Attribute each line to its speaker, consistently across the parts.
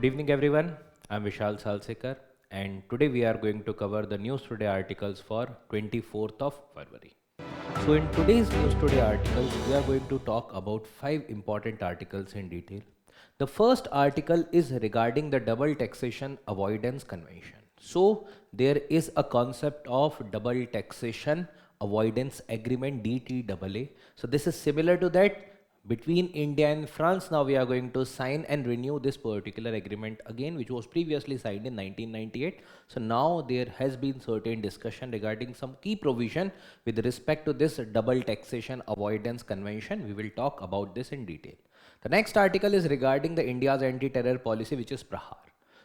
Speaker 1: Good evening everyone, I'm Vishal Salsekar and today we are going to cover the News Today articles for 24th of February. So in today's News Today articles, we are going to talk about 5 important articles in detail. The first article is regarding the Double Taxation Avoidance Convention. So there is a concept of Double Taxation Avoidance Agreement DTAA. So this is similar to that between India and France. Now we are going to sign and renew this particular agreement again, which was previously signed in 1998. So now there has been certain discussion regarding some key provision with respect to this Double Taxation Avoidance Convention. We will talk about this in detail. The next article is regarding the India's anti-terror policy, which is PRAHAAR.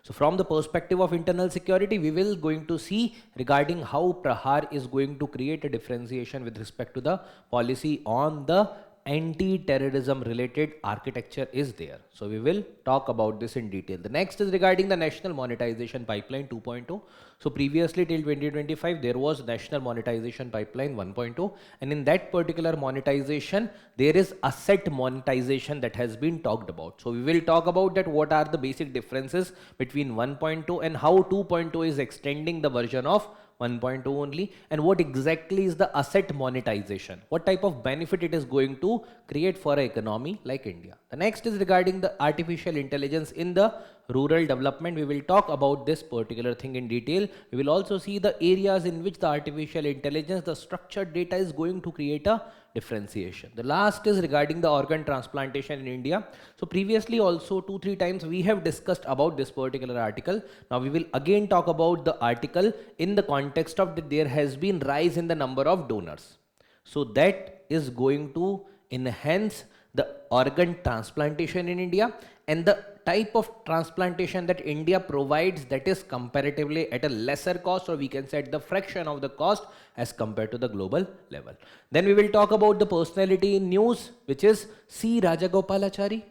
Speaker 1: So from the perspective of internal security, we will going to see regarding how PRAHAAR is going to create a differentiation with respect to the policy on the anti-terrorism related architecture is there. So we will talk about this in detail. The next is regarding the National Monetization Pipeline 2.0. So previously till 2025 there was National Monetization Pipeline 1.0, and in that particular monetization there is asset monetization that has been talked about. So we will talk about that, what are the basic differences between 1.0 and how 2.0 is extending the version of 1.0 only, and what exactly is the asset monetization, what type of benefit it is going to create for an economy like India. The next is regarding the artificial intelligence in the rural development. We will talk about this particular thing in detail. We will also see the areas in which the artificial intelligence, the structured data is going to create a differentiation. The last is regarding the organ transplantation in India. So previously also 2-3 times we have discussed about this particular article. Now we will again talk about the article in the context of that there has been rise in the number of donors. So that is going to enhance the organ transplantation in India, and the type of transplantation that India provides, that is comparatively at a lesser cost, or we can say at the fraction of the cost as compared to the global level. Then we will talk about the personality in news, which is C. Rajagopalachari.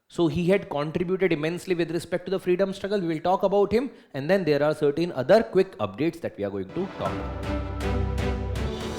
Speaker 1: So he had contributed immensely with respect to the freedom struggle. We will talk about him, and then there are certain other quick updates that we are going to talk about.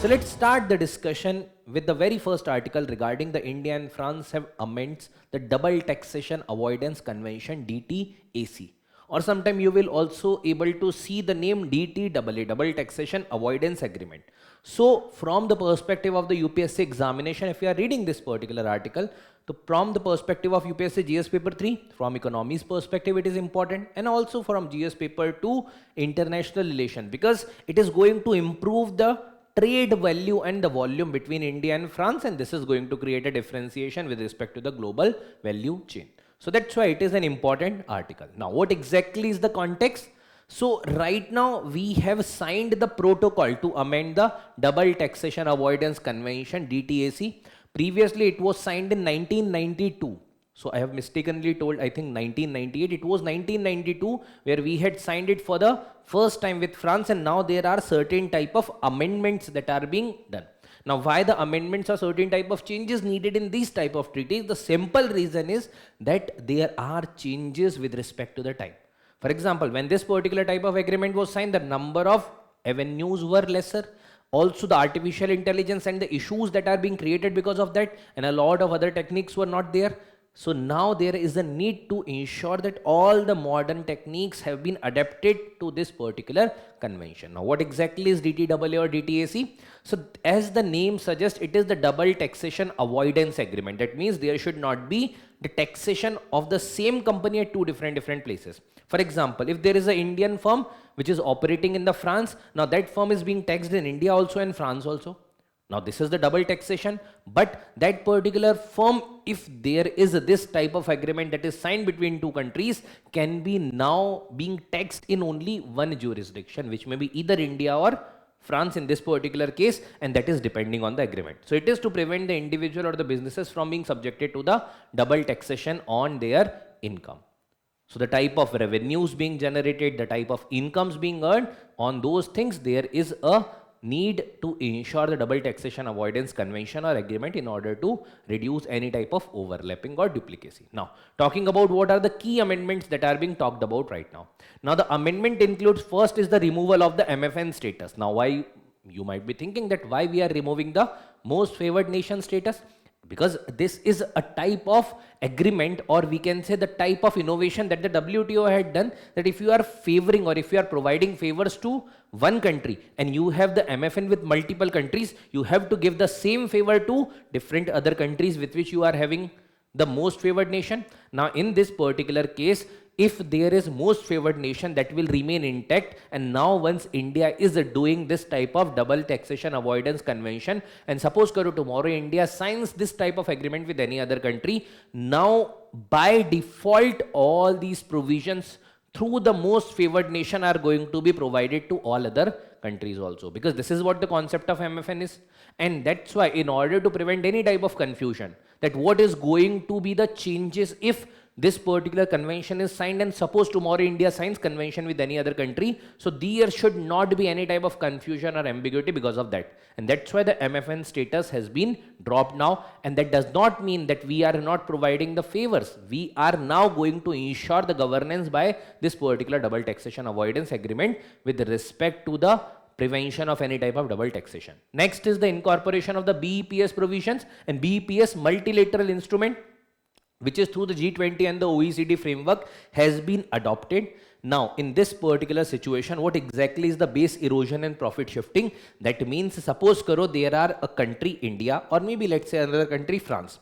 Speaker 1: So let's start the discussion with the very first article regarding the India and France have amended the Double Taxation Avoidance Convention DTAC, or sometime you will also able to see the name DTAA, Double Taxation Avoidance Agreement. So from the perspective of the UPSC examination, if you are reading this particular article, so from the perspective of UPSC GS paper 3, from economies perspective it is important, and also from GS paper 2 international relation, because it is going to improve the trade value and the volume between India and France, and this is going to create a differentiation with respect to the global value chain. So that's why it is an important article. Now what exactly is the context? So right now we have signed the protocol to amend the Double Taxation Avoidance Convention DTAC. Previously it was signed in 1992. So I have mistakenly told, I think 1998, it was 1992 where we had signed it for the first time with France, and now there are certain type of amendments that are being done. Now why the amendments or certain type of changes needed in these type of treaties? The simple reason is that there are changes with respect to the time. For example, when this particular type of agreement was signed, the number of avenues were lesser. Also the artificial intelligence and the issues that are being created because of that, and a lot of other techniques were not there. So now there is a need to ensure that all the modern techniques have been adapted to this particular convention. Now what exactly is DTAA or DTAC? So as the name suggests, it is the Double Taxation Avoidance Agreement. That means there should not be the taxation of the same company at two different places. For example, if there is an Indian firm which is operating in the France, now that firm is being taxed in India also and France also. Now this is the double taxation, but that particular firm, if there is this type of agreement that is signed between two countries, can be now being taxed in only one jurisdiction, which may be either India or France in this particular case, and that is depending on the agreement. So it is to prevent the individual or the businesses from being subjected to the double taxation on their income. So the type of revenues being generated, the type of incomes being earned, on those things there is a need to ensure the Double Taxation Avoidance Convention or agreement in order to reduce any type of overlapping or duplicacy. Now, talking about what are the key amendments that are being talked about right now. Now, the amendment includes, first is the removal of the MFN status. Now, why you might be thinking that why we are removing the most favored nation status? because this is a type of agreement, or we can say the type of innovation that the WTO had done, that if you are favoring or if you are providing favors to one country and you have the MFN with multiple countries, you have to give the same favor to different other countries with which you are having the most favored nation. Now in this particular case, if there is most favored nation, that will remain intact. And now once India is doing this type of double taxation avoidance convention, and suppose karo tomorrow India signs this type of agreement with any other country, now by default all these provisions through the most favored nation are going to be provided to all other countries also, because this is what the concept of MFN is. And that's why, in order to prevent any type of confusion that what is going to be the changes if this particular convention is signed, and suppose tomorrow India signs convention with any other country, so there should not be any type of confusion or ambiguity because of that. And that's why the MFN status has been dropped now. And that does not mean that we are not providing the favors. We are now going to ensure the governance by this particular double taxation avoidance agreement with respect to the prevention of any type of double taxation. Next is the incorporation of the BEPS provisions, and BEPS multilateral instrument, which is through the G20 and the OECD framework, has been adopted. Now in this particular situation, what exactly is the base erosion and profit shifting? That means suppose karo there are a country India, or maybe let's say another country France.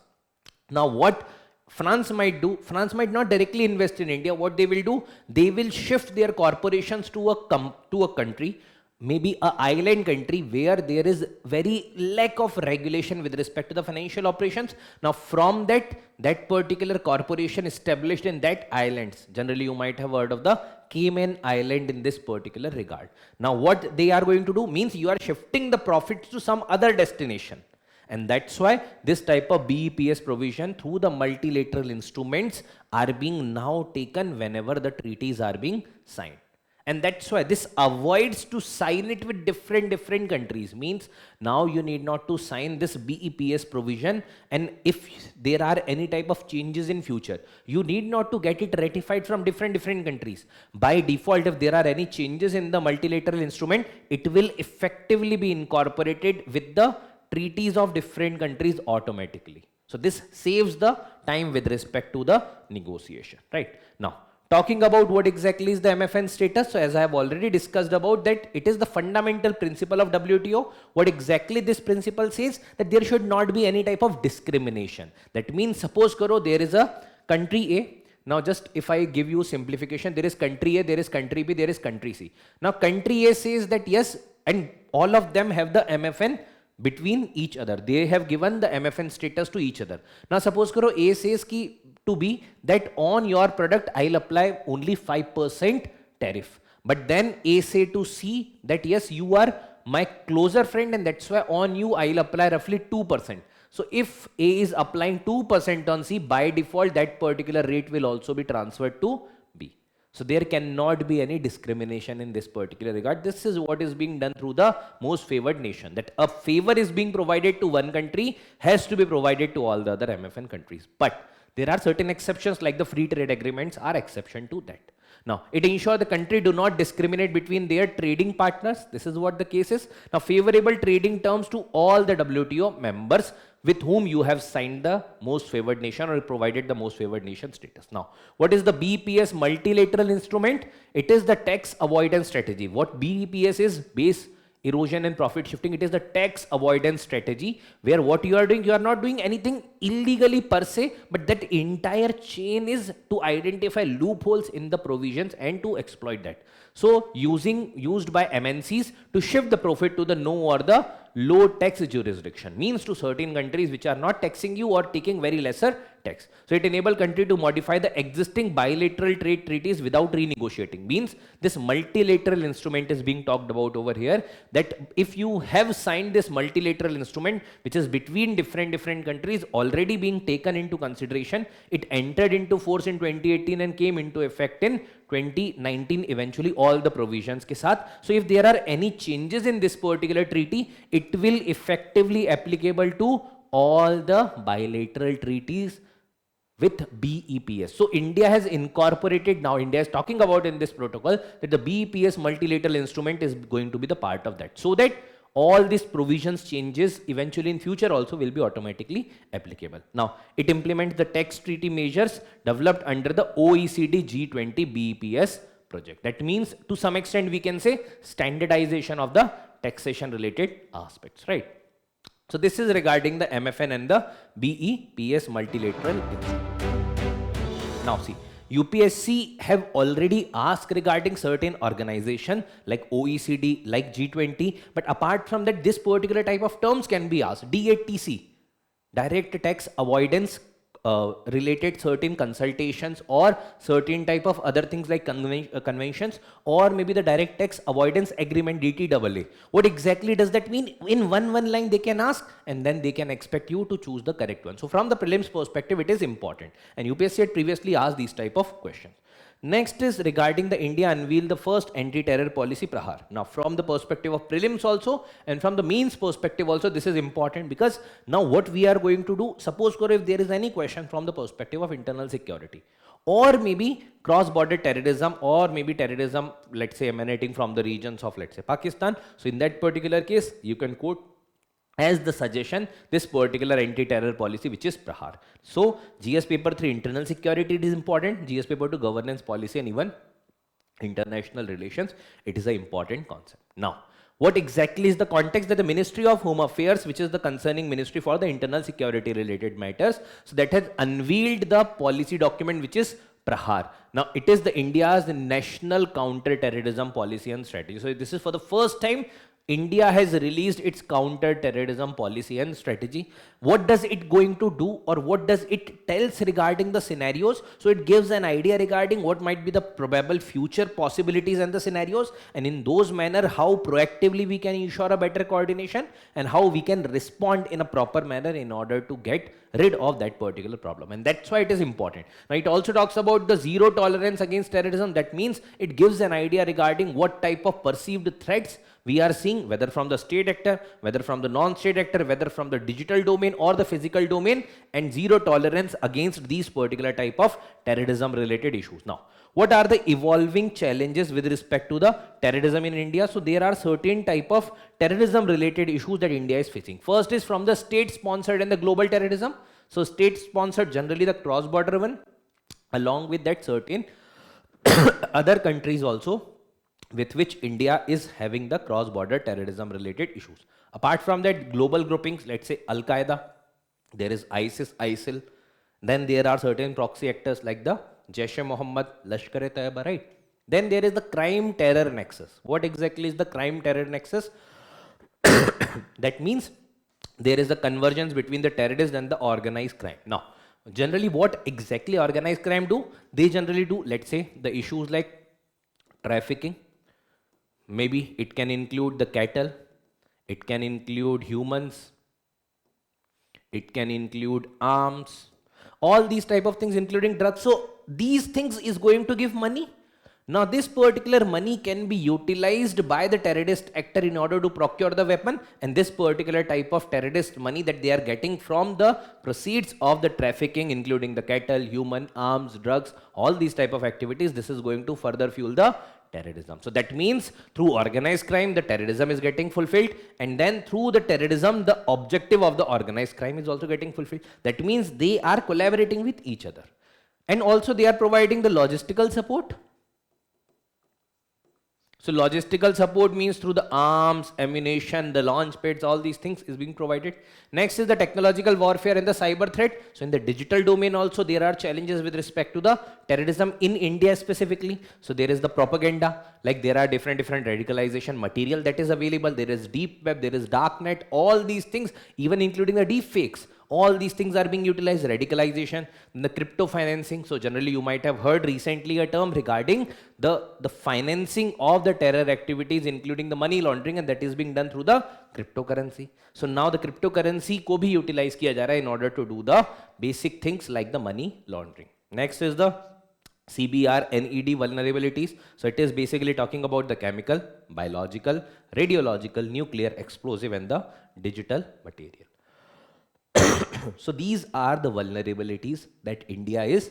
Speaker 1: Now what France might do, France might not directly invest in India. What they will do, they will shift their corporations to a country, maybe a island country where there is very lack of regulation with respect to the financial operations. Now from that particular corporation established in that islands, generally you might have heard of the Cayman Island in this particular regard. Now what they are going to do means you are shifting the profits to some other destination. And that's why this type of BEPS provision through the multilateral instruments are being now taken whenever the treaties are being signed. And that's why this avoids to sign it with different countries. Means now you need not to sign this BEPS provision, and if there are any type of changes in future, you need not to get it ratified from different countries. By default, if there are any changes in the multilateral instrument, it will effectively be incorporated with the treaties of different countries automatically. So this saves the time with respect to the negotiation, right? Now talking about what exactly is the MFN status. So as I have already discussed about that, it is the fundamental principle of WTO. What exactly this principle says, that there should not be any type of discrimination. That means suppose karo there is a country A. Now just if I give you simplification, there is country A, there is country B, there is country C. Now country A says that yes, and all of them have the MFN between each other. They have given the MFN status to each other. Now suppose karo A says ki to B that on your product I'll apply only 5% tariff. But then A say to C that yes, you are my closer friend and that's why on you I'll apply roughly 2%. So if A is applying 2% on C, by default that particular rate will also be transferred to B. So there cannot be any discrimination in this particular regard. This is what is being done through the most favored nation, that a favor is being provided to one country has to be provided to all the other MFN countries. But there are certain exceptions, like the free trade agreements are exception to that. Now, it ensures the country do not discriminate between their trading partners. This is what the case is. Now, favorable trading terms to all the WTO members with whom you have signed the most favored nation or provided the most favored nation status. Now, what is the BEPS multilateral instrument? It is the tax avoidance strategy. What BEPS is? Base erosion and profit shifting. It is the tax avoidance strategy, where what you are doing, you are not doing anything illegally per se, but that entire chain is to identify loopholes in the provisions and to exploit that. So used by MNCs to shift the profit to the no or the low tax jurisdiction, means to certain countries which are not taxing you or taking very lesser tax. So it enables country to modify the existing bilateral trade treaties without renegotiating. Means this multilateral instrument is being talked about over here, that if you have signed this multilateral instrument which is between different countries already being taken into consideration, it entered into force in 2018 and came into effect in 2019 eventually, all the provisions ke saath. So if there are any changes in this particular treaty, it will effectively applicable to all the bilateral treaties with BEPS. So India has incorporated, now India is talking about in this protocol that the BEPS multilateral instrument is going to be the part of that, so that all these provisions changes eventually in future also will be automatically applicable. Now, it implements the tax treaty measures developed under the OECD G20 BEPS project. That means to some extent we can say standardization of the taxation related aspects, right? So this is regarding the MFN and the BEPS multilateral instrument. Now see, UPSC have already asked regarding certain organization like OECD, like G20, but apart from that, this particular type of terms can be asked. DTAC, direct tax avoidance related certain consultations or certain type of other things like conventions, or maybe the direct tax avoidance agreement DTAA. What exactly does that mean? In one line they can ask, and then they can expect you to choose the correct one. So from the prelims perspective, it is important, and UPSC had previously asked these type of questions. Next is regarding the India unveiled the first anti-terror policy PRAHAAR. Now from the perspective of prelims also and from the means perspective also, this is important, because now what we are going to do, suppose if there is any question from the perspective of internal security or maybe cross-border terrorism or maybe terrorism, let's say emanating from the regions of, let's say, Pakistan. So in that particular case, you can quote as the suggestion this particular anti-terror policy, which is PRAHAAR. So GS paper 3 internal security, it is important. GS paper 2 governance policy and even international relations, it is an important concept. Now what exactly is the context? That the Ministry of Home Affairs, which is the concerning ministry for the internal security related matters, so that has unveiled the policy document which is PRAHAAR. Now it is the India's national counter-terrorism policy and strategy. So this is for the first time India has released its counter-terrorism policy and strategy. What does it going to do, or what does it tells regarding the scenarios? So it gives an idea regarding what might be the probable future possibilities and the scenarios, and in those manner how proactively we can ensure a better coordination and how we can respond in a proper manner in order to get rid of that particular problem. And that's why it is important. Now it also talks about the zero tolerance against terrorism. That means it gives an idea regarding what type of perceived threats we are seeing, whether from the state actor, whether from the non-state actor, whether from the digital domain or the physical domain, and zero tolerance against these particular type of terrorism related issues. Now, what are the evolving challenges with respect to the terrorism in India? So there are certain type of terrorism related issues that India is facing. First is from the state sponsored and the global terrorism. So state sponsored, generally the cross border one, along with that certain other countries also with which India is having the cross-border terrorism related issues. Apart from that, global groupings, let's say Al-Qaeda, there is ISIS, ISIL, then there are certain proxy actors like the Jaish-e-Mohammed, Lashkar-e-Taiba, right? Then there is the crime terror nexus. What exactly is the crime terror nexus? That means there is a convergence between the terrorists and the organized crime. Now, generally what exactly organized crime do? They generally do, let's say, the issues like trafficking. Maybe it can include the cattle, it can include humans, it can include arms, all these type of things, including drugs. So these things is going to give money. Now this particular money can be utilized by the terrorist actor in order to procure the weapon, and this particular type of terrorist money that they are getting from the proceeds of the trafficking, including the cattle, human, arms, drugs, all these type of activities, this is going to further fuel the terrorism. So that means through organized crime, the terrorism is getting fulfilled, and then through the terrorism, the objective of the organized crime is also getting fulfilled. That means they are collaborating with each other, and also they are providing the logistical support. So logistical support means through the arms, ammunition, the launch pads, all these things is being provided. Next is the technological warfare and the cyber threat. So in the digital domain also there are challenges with respect to the terrorism in India specifically. So there is the propaganda, like there are different radicalization material that is available. There is deep web, there is darknet, all these things, even including the deep fakes. All these things are being utilized, radicalization, the crypto financing. So generally you might have heard recently a term regarding the financing of the terror activities, including the money laundering, and that is being done through the cryptocurrency. So now the cryptocurrency ko bhi utilize kiya ja raha hai in order to do the basic things like the money laundering. Next is the CBR NED vulnerabilities. So it is basically talking about the chemical, biological, radiological, nuclear, explosive, and the digital material. So these are the vulnerabilities that India is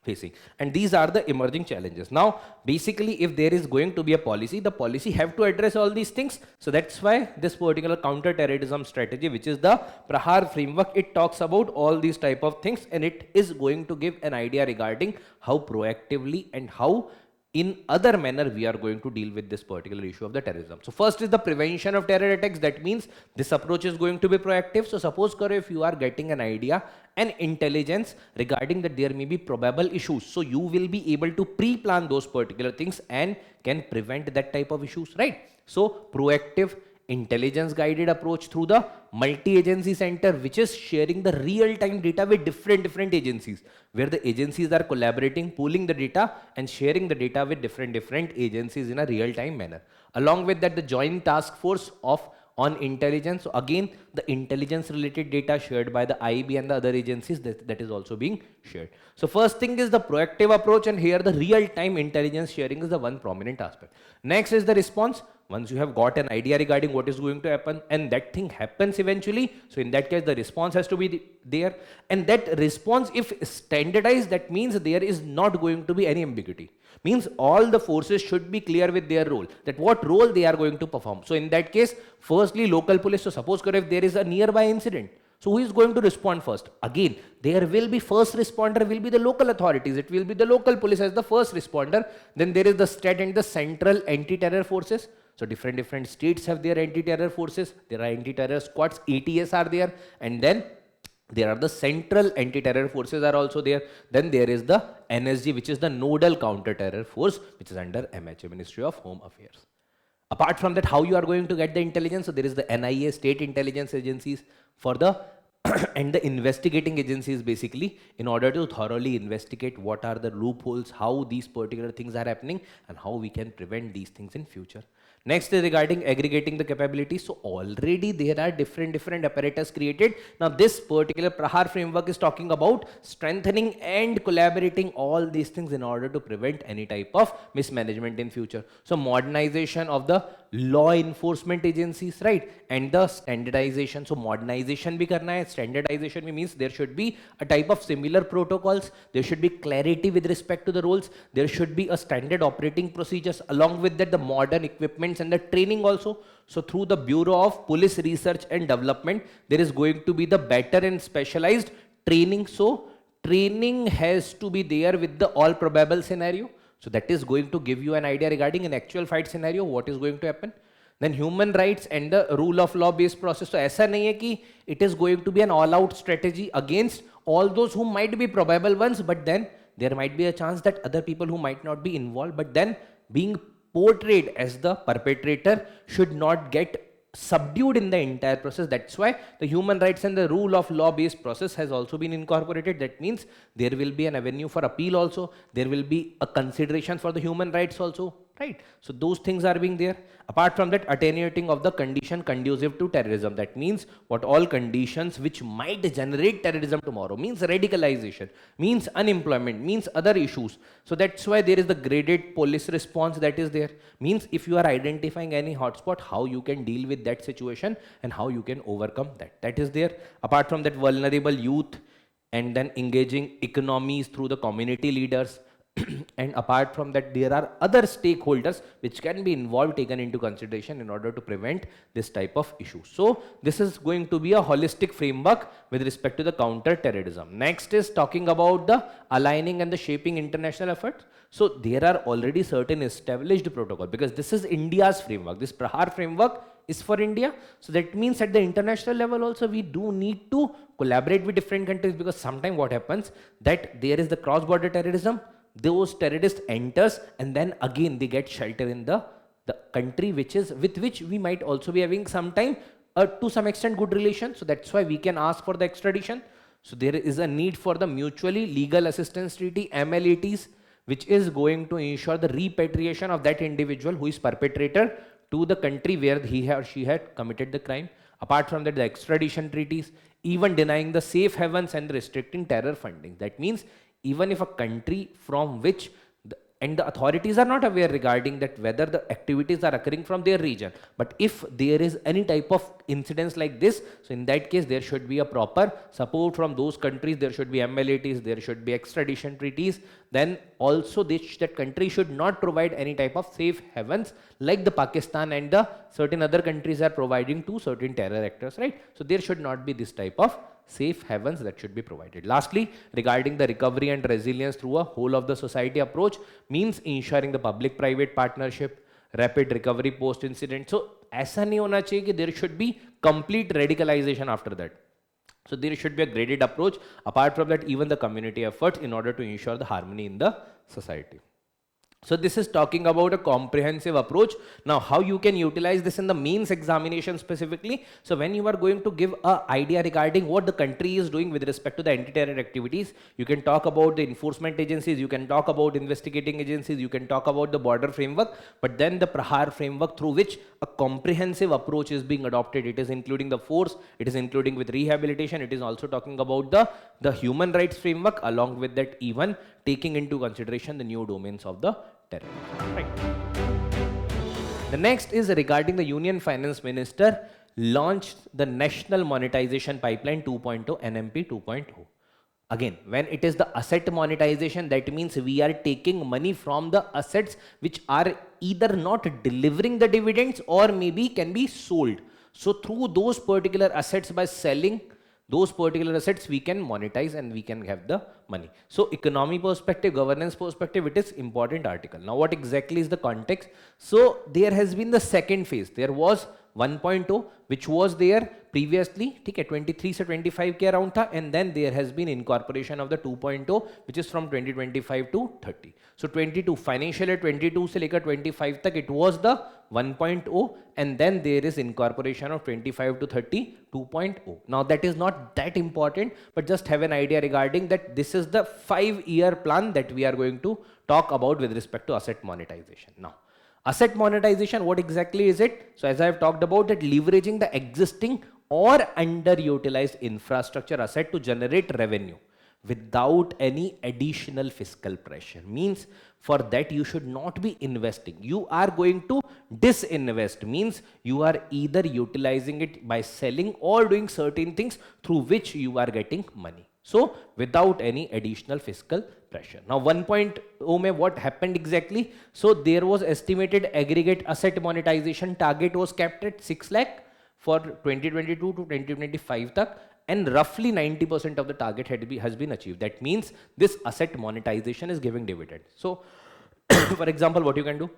Speaker 1: facing, and these are the emerging challenges. Now basically, if there is going to be a policy, the policy have to address all these things. So that's why this particular counter-terrorism strategy, which is the PRAHAAR framework, it talks about all these type of things, and it is going to give an idea regarding how proactively and how in other manner we are going to deal with this particular issue of the terrorism. So first is the prevention of terror attacks. That means this approach is going to be proactive. So suppose karo, if you are getting an idea and intelligence regarding that there may be probable issues, so you will be able to pre-plan those particular things and can prevent that type of issues, right? So proactive intelligence guided approach through the multi-agency center, which is sharing the real-time data with different agencies, where the agencies are collaborating, pooling the data and sharing the data with different agencies in a real-time manner. Along with that, the joint task force on intelligence. So again, the intelligence related data shared by the IB and the other agencies, that is also being shared. So first thing is the proactive approach, and here the real-time intelligence sharing is the one prominent aspect. Next is the response. Once you have got an idea regarding what is going to happen and that thing happens eventually, so in that case the response has to be there, and that response if standardized, that means there is not going to be any ambiguity. Means all the forces should be clear with their role, that what role they are going to perform. So in that case, firstly local police. So suppose if there is a nearby incident, so who is going to respond first? Again, there will be first responder will be the local authorities. It will be the local police as the first responder. Then there is the state and the central anti-terror forces. So different states have their anti-terror forces. There are anti-terror squads, ATS are there, and then there are the central anti-terror forces are also there. Then there is the NSG, which is the nodal counter-terror force, which is under MHA, Ministry of Home Affairs. Apart from that, how you are going to get the intelligence? So there is the NIA, state intelligence agencies for the and the investigating agencies, basically, in order to thoroughly investigate what are the loopholes, how these particular things are happening, and how we can prevent these things in future. Next is regarding aggregating the capabilities. So already there are different apparatus created. Now this particular PRAHAAR framework is talking about strengthening and collaborating all these things in order to prevent any type of mismanagement in future. So modernization of the law enforcement agencies, right? And the standardization. So modernization bhi karna hai. Standardization means there should be a type of similar protocols. There should be clarity with respect to the roles. There should be a standard operating procedures. Along with that, the modern equipment and the training also. So through the Bureau of Police Research and Development, there is going to be the better and specialized training. So training has to be there with the all probable scenario. So that is going to give you an idea regarding an actual fight scenario, what is going to happen. Then human rights and the rule of law based process. So aisa nahi hai ki it is going to be an all out strategy against all those who might be probable ones, but then there might be a chance that other people who might not be involved, but then being portrayed as the perpetrator should not get subdued in the entire process. That's why the human rights and the rule of law based process has also been incorporated. That means there will be an avenue for appeal also. There will be a consideration for the human rights also, right? So those things are being there. Apart from that, attenuating of the condition conducive to terrorism. That means what all conditions which might generate terrorism tomorrow, means radicalization, means unemployment, means other issues. So that's why there is the graded police response that is there. Means if you are identifying any hotspot, how you can deal with that situation and how you can overcome that. That is there. Apart from that, vulnerable youth, and then engaging economies through the community leaders. And apart from that, there are other stakeholders which can be involved, taken into consideration in order to prevent this type of issues. So this is going to be a holistic framework with respect to the counter terrorism. Next is talking about the aligning and the shaping international efforts. So there are already certain established protocol, because this is India's framework. This PRAHAAR framework is for India. So that means at the international level also we do need to collaborate with different countries, because sometimes what happens that there is the cross-border terrorism. Those terrorists enters and then again they get shelter in the country with which we might also be having sometime to some extent good relation. So that's why we can ask for the extradition. So there is a need for the mutually legal assistance treaty, MLATs, which is going to ensure the repatriation of that individual who is perpetrator to the country where he or she had committed the crime. Apart from that, the extradition treaties, even denying the safe havens and restricting terror funding. That means even if a country from which and the authorities are not aware regarding that whether the activities are occurring from their region. But if there is any type of incidents like this, so in that case there should be a proper support from those countries. There should be MLATs, there should be extradition treaties. Then also that country should not provide any type of safe havens like the Pakistan and the certain other countries are providing to certain terror actors, right? So there should not be this type of safe havens that should be provided. Lastly, regarding the recovery and resilience through a whole of the society approach, means ensuring the public private partnership, rapid recovery post incident. So ऐसा नहीं होना चाहिए कि there should be complete radicalization after that. So there should be a graded approach. Apart from that, even the community efforts in order to ensure the harmony in the society. So this is talking about a comprehensive approach. Now how you can utilize this in the mains examination specifically. So when you are going to give an idea regarding what the country is doing with respect to the anti-terror activities, you can talk about the enforcement agencies, you can talk about investigating agencies, you can talk about the border framework, but then the PRAHAAR framework through which a comprehensive approach is being adopted. It is including the force, it is including with rehabilitation, it is also talking about the human rights framework, along with that even taking into consideration the new domains of the terror. Right. The next is regarding the Union Finance Minister launched the National Monetization Pipeline 2.0, NMP 2.0. Again, when it is the asset monetization, that means we are taking money from the assets which are either not delivering the dividends or maybe can be sold. So through those particular assets, by selling those particular assets, we can monetize and we can have the money. So economy perspective, governance perspective, it is important article. Now what exactly is the context? So there has been the second phase. There was 1.0 which was there previously, ठीक है, 23 से 25 के around था, and then there has been incorporation of the 2.0 which is from 2025 to 30. So 22 financial year 22 से लेकर 25 तक it was the 1.0, and then there is incorporation of 25 to 30 2.0. Now that is not that important, but just have an idea regarding that this is the 5-year plan that we are going to talk about with respect to asset monetization. Now asset monetization, what exactly is it? So as I have talked about it, leveraging the existing or underutilized infrastructure asset to generate revenue without any additional fiscal pressure. Means for that you should not be investing. You are going to disinvest. Means you are either utilizing it by selling or doing certain things through which you are getting money. So without any additional fiscal pressure. Now 1.0 mein what happened exactly? So there was estimated aggregate asset monetization target was kept at 6 lakh for 2022 to 2025 tak, and roughly 90% of the target has been achieved. That means this asset monetization is giving dividend. So for example, what you can do?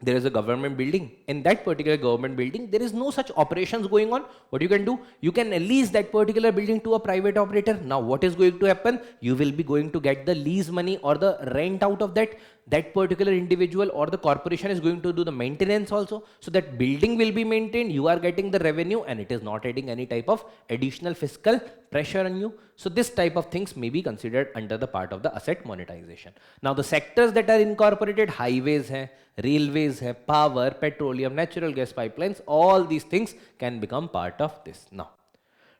Speaker 1: There is a government building. In that particular government building, there is no such operations going on. What you can do? You can lease that particular building to a private operator. Now what is going to happen? You will be going to get the lease money or the rent out of that. That particular individual or the corporation is going to do the maintenance also. So that building will be maintained. You are getting the revenue and it is not adding any type of additional fiscal pressure on you. So this type of things may be considered under the part of the asset monetization. Now the sectors that are incorporated, highways hai, railways hai, power, petroleum, natural gas pipelines, all these things can become part of this. Now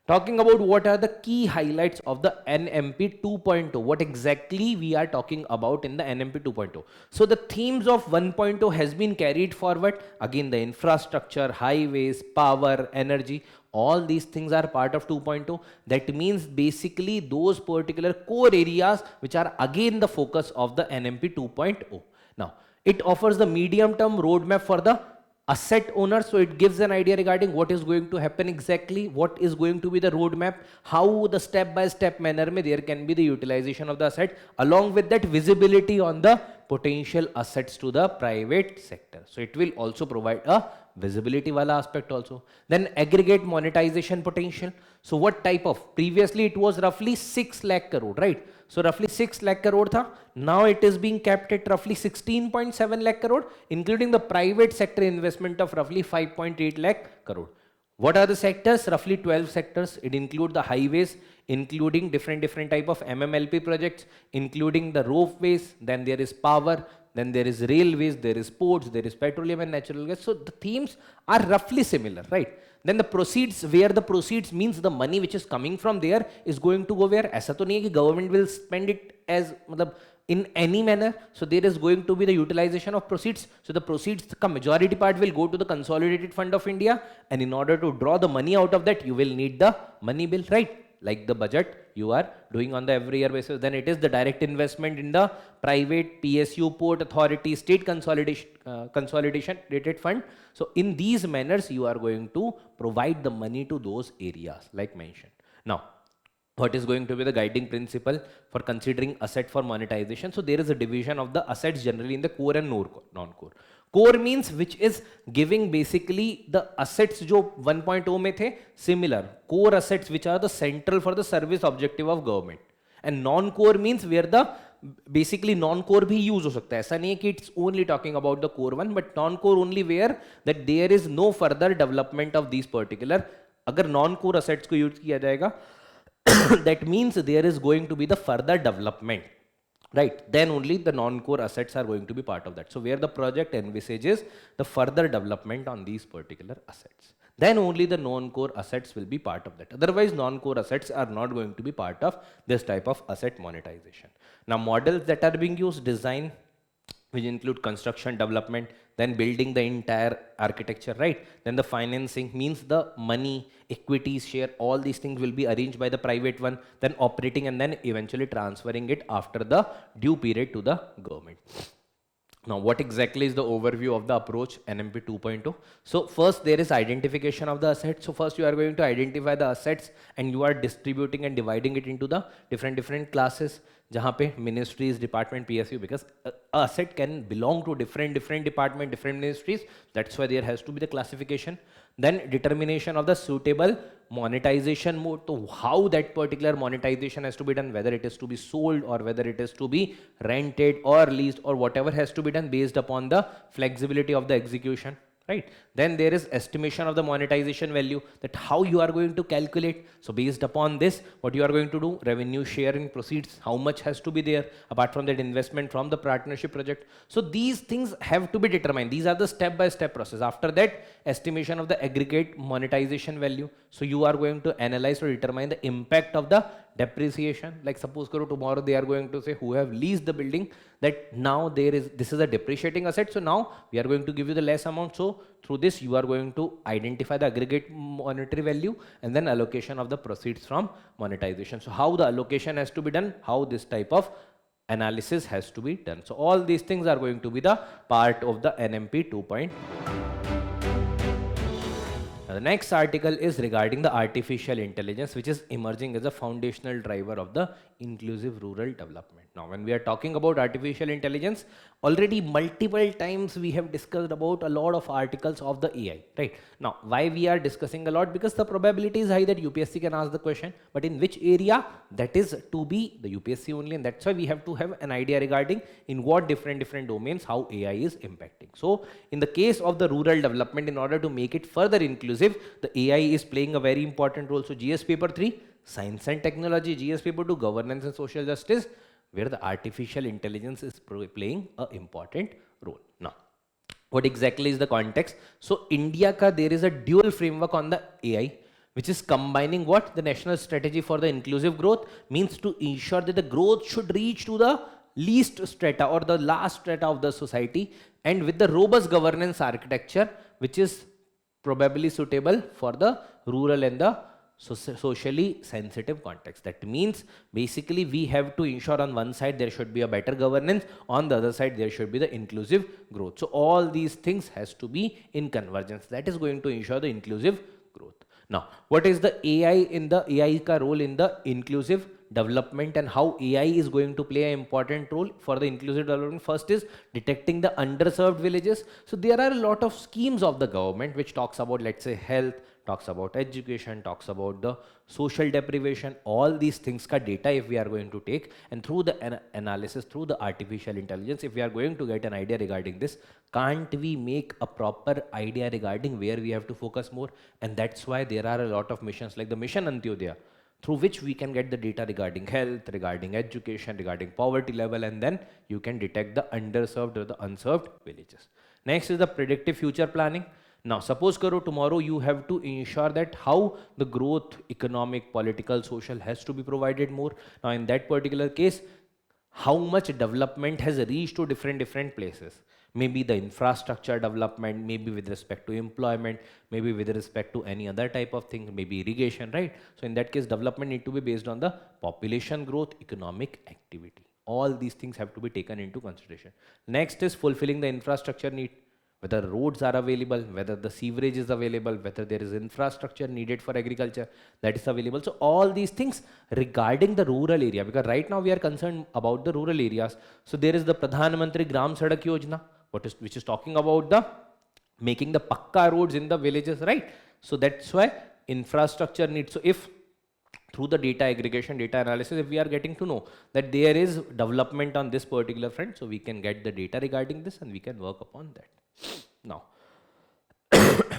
Speaker 1: talking about what are the key highlights of the NMP 2.0, what exactly we are talking about in the NMP 2.0. So the themes of 1.0 has been carried forward. Again, the infrastructure, highways, power, energy, all these things are part of 2.0. That means basically those particular core areas which are again the focus of the NMP 2.0. Now it offers the medium term roadmap for the asset owner. So it gives an idea regarding what is going to happen exactly, what is going to be the roadmap, how the step-by-step manner mein there can be the utilization of the asset, along with that visibility on the potential assets to the private sector. So it will also provide a visibility wala aspect also. Then aggregate monetization potential. So what type of, previously it was roughly 6 lakh crore, right? So roughly 6 lakh crore tha. Now it is being capped at roughly 16.7 lakh crore, including the private sector investment of roughly 5.8 lakh crore. What are the sectors? Roughly 12 sectors. It includes the highways, including different type of MMLP projects, including the ropeways. Then there is power. Then there is railways, there is ports, there is petroleum and natural gas. So the themes are roughly similar, right? Then the proceeds, where the proceeds means the money which is coming from there is going to go where? ऐसा तो नहीं है कि government will spend it as मतलब in any manner. So there is going to be the utilization of proceeds. So the proceeds, the majority part will go to the Consolidated Fund of India, and in order to draw the money out of that, you will need the money bill, right? Like the budget you are doing on the every year basis. Then it is the direct investment in the private, PSU, port authority, state consolidation rated fund. So in these manners, you are going to provide the money to those areas like mentioned. Now, what is going to be the guiding principle for considering asset for monetization? So there is a division of the assets generally in the core and non-core. Core means which is giving basically the assets जो 1.0 में थे, similar core assets which are the central for the service objective of government. And non-core means where the basically non-core भी use हो सकता है. ऐसा नहीं है कि it's only talking about the core one, but non-core only where that there is no further development of these particular. अगर non-core assets को use किया जाएगा, that means there is going to be the further development, right? Then only the non-core assets are going to be part of that. So where the project envisages the further development on these particular assets, then only the non-core assets will be part of that. Otherwise, non-core assets are not going to be part of this type of asset monetization. Now, models that are being used, design, which include construction, development, then building the entire architecture, right? Then the financing means the money, equities, share, all these things will be arranged by the private one, then operating, and then eventually transferring it after the due period to the government. Now, what exactly is the overview of the approach NMP 2.0? So first there is identification of the assets. So first you are going to identify the assets and you are distributing and dividing it into the different classes. जहाँ पे ministries, department, PSU, because a asset can belong to different department, different ministries. That's why there has to be the classification. Then determination of the suitable monetization mode. So how that particular monetization has to be done, whether it is to be sold or whether it is to be rented or leased or whatever has to be done based upon the flexibility of the execution. Right? Then there is estimation of the monetization value, that how you are going to calculate. So based upon this, what you are going to do, revenue share in proceeds, how much has to be there, apart from that investment from the partnership project. So these things have to be determined. These are the step-by-step process. After that, estimation of the aggregate monetization value. So you are going to analyze or determine the impact of the depreciation. Like suppose tomorrow they are going to say who have leased the building that now this is a depreciating asset. So now we are going to give you the less amount. So through this you are going to identify the aggregate monetary value and then allocation of the proceeds from monetization. So how the allocation has to be done, how this type of analysis has to be done. So all these things are going to be the part of the NMP 2.0. The next article is regarding the artificial intelligence, which is emerging as a foundational driver of the inclusive rural development. Now, when we are talking about artificial intelligence, already multiple times we have discussed about a lot of articles of the AI, right? Now, why we are discussing a lot? Because the probability is high that UPSC can ask the question, but in which area, that is to be the UPSC only, and that's why we have to have an idea regarding in what different domains, how AI is impacting. So, in the case of the rural development, in order to make it further inclusive, the AI is playing a very important role. So, GS paper 3, science and technology, GS paper 2, governance and social justice, where the artificial intelligence is playing an important role. Now, what exactly is the context? So, India there is a dual framework on the AI, which is combining what? The national strategy for the inclusive growth means to ensure that the growth should reach to the least strata or the last strata of the society, and with the robust governance architecture, which is probably suitable for the rural and the socially sensitive context. That means basically we have to ensure on one side there should be a better governance, on the other side there should be the inclusive growth. So all these things has to be in convergence. That is going to ensure the inclusive growth. Now, what is the AI in the AI ka role in the inclusive development and how AI is going to play an important role for the inclusive development? First is detecting the underserved villages. So there are a lot of schemes of the government which talks about, let's say, health, talks about education, talks about the social deprivation, all these things ka data if we are going to take, and through the analysis, through the artificial intelligence, if we are going to get an idea regarding this, can't we make a proper idea regarding where we have to focus more? And that's why there are a lot of missions like the Mission Antyodaya, through which we can get the data regarding health, regarding education, regarding poverty level, and then you can detect the underserved or the unserved villages. Next is the predictive future planning. Now, suppose tomorrow you have to ensure that how the growth, economic, political, social has to be provided more. Now, in that particular case, how much development has reached to different places. Maybe the infrastructure development, maybe with respect to employment, maybe with respect to any other type of thing, maybe irrigation, right? So in that case, development need to be based on the population growth, economic activity. All these things have to be taken into consideration. Next is fulfilling the infrastructure need, whether roads are available, whether the sewerage is available, whether there is infrastructure needed for agriculture that is available. So all these things regarding the rural area, because right now we are concerned about the rural areas. So there is the Pradhan Mantri Gram Sadak Yojana, which is talking about the making the pakka roads in the villages, right? So that's why infrastructure needs. So if through the data aggregation, data analysis, if we are getting to know that there is development on this particular front, so we can get the data regarding this and we can work upon that. Now,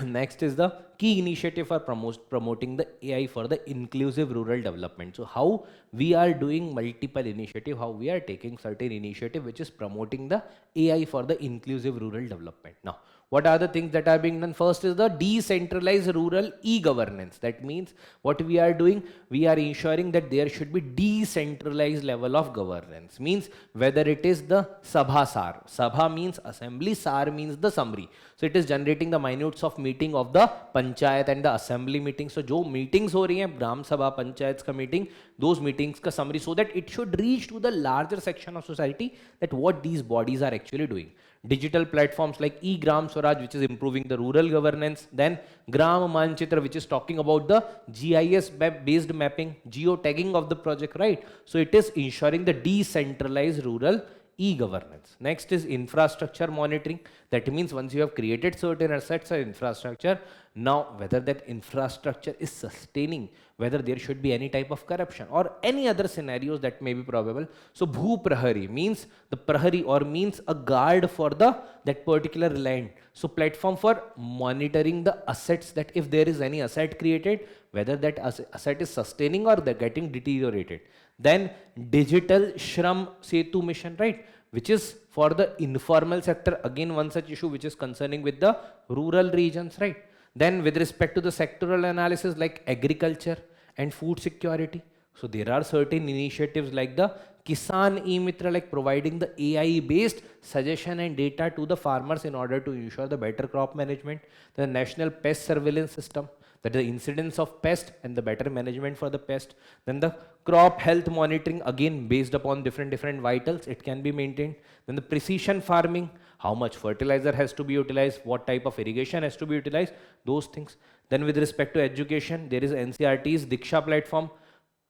Speaker 1: next is the key initiative for promoting the AI for the inclusive rural development. So how we are doing multiple initiative, how we are taking certain initiative which is promoting the AI for the inclusive rural development. Now, what are the things that are being done? First is the decentralized rural e-governance. That means what we are doing, we are ensuring that there should be decentralized level of governance. Means whether it is the Sabha SAR. Sabha means assembly, SAR means the summary. So it is generating the minutes of meeting of the panchayat and the assembly meeting. So जो meetings हो रही हैं ग्राम सभा पंचायत का meeting, those meetings का summary, so that it should reach to the larger section of society that what these bodies are actually doing. Digital platforms like e-Gram Swaraj, which is improving the rural governance, then Gram Manchitra, which is talking about the GIS based mapping, geo-tagging of the project, right? So it is ensuring the decentralized rural e-governance. Next is infrastructure monitoring. That means once you have created certain assets or infrastructure, now whether that infrastructure is sustaining, whether there should be any type of corruption or any other scenarios that may be probable. So Bhu Prahari means the Prahari or means a guard for that particular land. So platform for monitoring the assets, that if there is any asset created, whether that asset is sustaining or they're getting deteriorated. Then digital Shram Setu mission, right, which is for the informal sector, again one such issue which is concerning with the rural regions, right. Then with respect to the sectoral analysis like agriculture and food security, so there are certain initiatives like the Kisan e-Mitra, like providing the AI based suggestion and data to the farmers in order to ensure the better crop management. The national pest surveillance system, that the incidence of pest and the better management for the pest. Then the crop health monitoring, again based upon different vitals, it can be maintained. Then the precision farming, how much fertilizer has to be utilized, what type of irrigation has to be utilized, those things. Then with respect to education, there is NCRT's Diksha platform,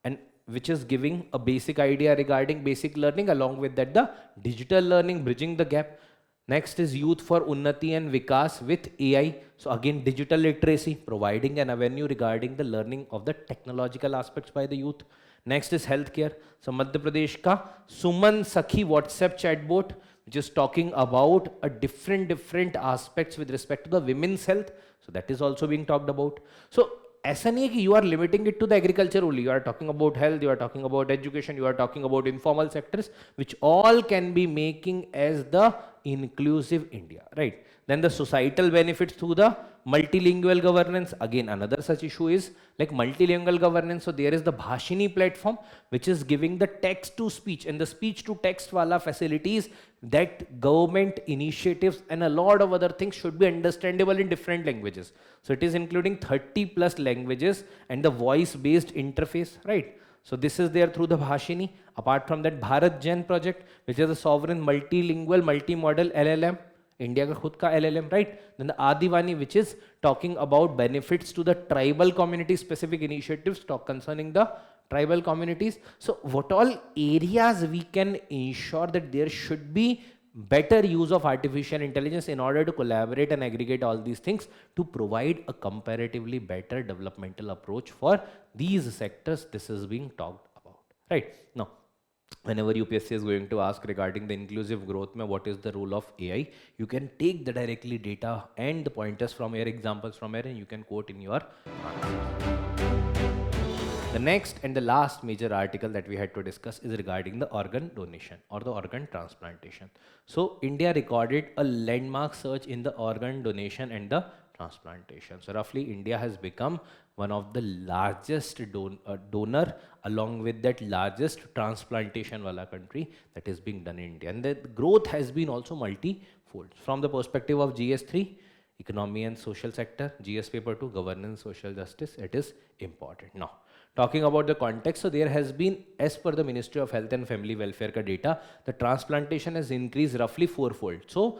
Speaker 1: and which is giving a basic idea regarding basic learning, along with that the digital learning, bridging the gap. Next is Youth for Unnati and Vikas with AI. So again, digital literacy, providing an avenue regarding the learning of the technological aspects by the youth. Next is healthcare. So Madhya Pradesh ka Suman Sakhi WhatsApp chatbot, which is talking about a different aspects with respect to the women's health. So that is also being talked about. So ऐसा नहीं है कि you are limiting it to the agriculture only. You are talking about health, you are talking about education, you are talking about informal sectors, which all can be making as the inclusive India, right? Then the societal benefits through the multilingual governance. Again, another such issue is like multilingual governance. So there is the Bhashini platform, which is giving the text to speech and the speech to text wala facilities, that government initiatives and a lot of other things should be understandable in different languages. So it is including 30+ languages and the voice based interface, right? So this is there through the Bhashini. Apart from that, Bharat Gen project, which is a sovereign multilingual multimodal LLM, India का खुद का LLM, right? Then the Adivani, which is talking about benefits to the tribal community, specific initiatives concerning the tribal communities. So what all areas we can ensure that there should be better use of artificial intelligence in order to collaborate and aggregate all these things to provide a comparatively better developmental approach for these sectors. This is being talked about, right? Now, whenever UPSC is going to ask regarding the inclusive growth, what is the role of AI, you can take the directly data and the pointers from your examples from here and you can quote in your answers. The next and the last major article that we had to discuss is regarding the organ donation or the organ transplantation. So India recorded a landmark surge in the organ donation and the transplantation. So roughly India has become one of the largest donor, along with that largest transplantation wala country that is being done in India. And the growth has been also multi-fold. From the perspective of GS3, economy and social sector, GS paper 2, governance, social justice, it is important. Now, talking about the context, so there has been, as per the Ministry of Health and Family Welfare ka data, the transplantation has increased roughly fourfold. So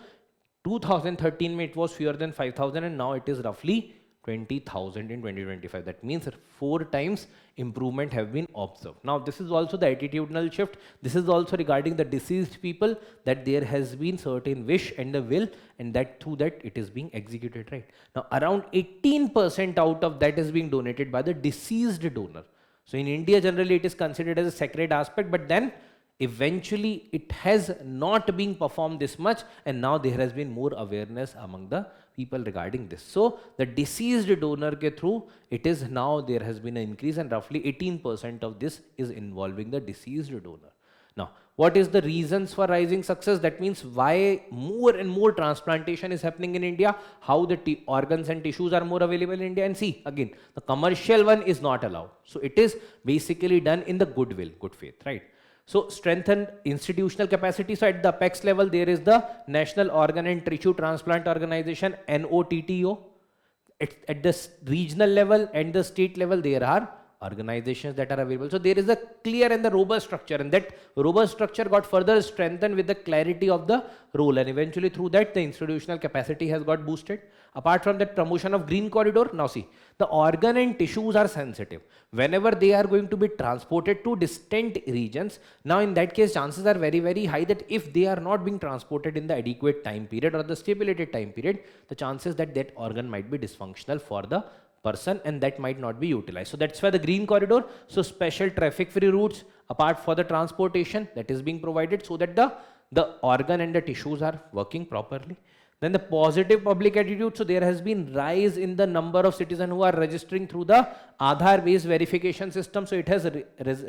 Speaker 1: 2013 it was fewer than 5,000 and now it is roughly 20,000 in 2025. That means 4 times improvement have been observed. Now this is also the attitudinal shift. This is also regarding the deceased people, that there has been certain wish and the will, and that through that it is being executed, right? Now around 18% out of that is being donated by the deceased donor. So in India generally it is considered as a sacred aspect, but then eventually it has not been performed this much, and now there has been more awareness among the people regarding this. So the deceased donor ke through, it is now there has been an increase, and roughly 18% of this is involving the deceased donor. Now what is the reasons for rising success? That means why more and more transplantation is happening in India, how the organs and tissues are more available in India. And see, again, the commercial one is not allowed. So it is basically done in the goodwill, good faith, right? So strengthened institutional capacity. So at the apex level, there is the National Organ and Tissue Transplant Organization, NOTTO. At the regional level and the state level, there are organizations that are available. So there is a clear and the robust structure, and that robust structure got further strengthened with the clarity of the role, and eventually through that the institutional capacity has got boosted. Apart from that, promotion of green corridor. Now see, the organ and tissues are sensitive. Whenever they are going to be transported to distant regions, now in that case chances are very, very high that if they are not being transported in the adequate time period or the stipulated time period, the chances that that organ might be dysfunctional for the person and that might not be utilized. So that's why the green corridor. So special traffic free routes apart for the transportation that is being provided, so that the organ and the tissues are working properly. Then the positive public attitude. So there has been rise in the number of citizens who are registering through the Aadhaar based verification system. So it has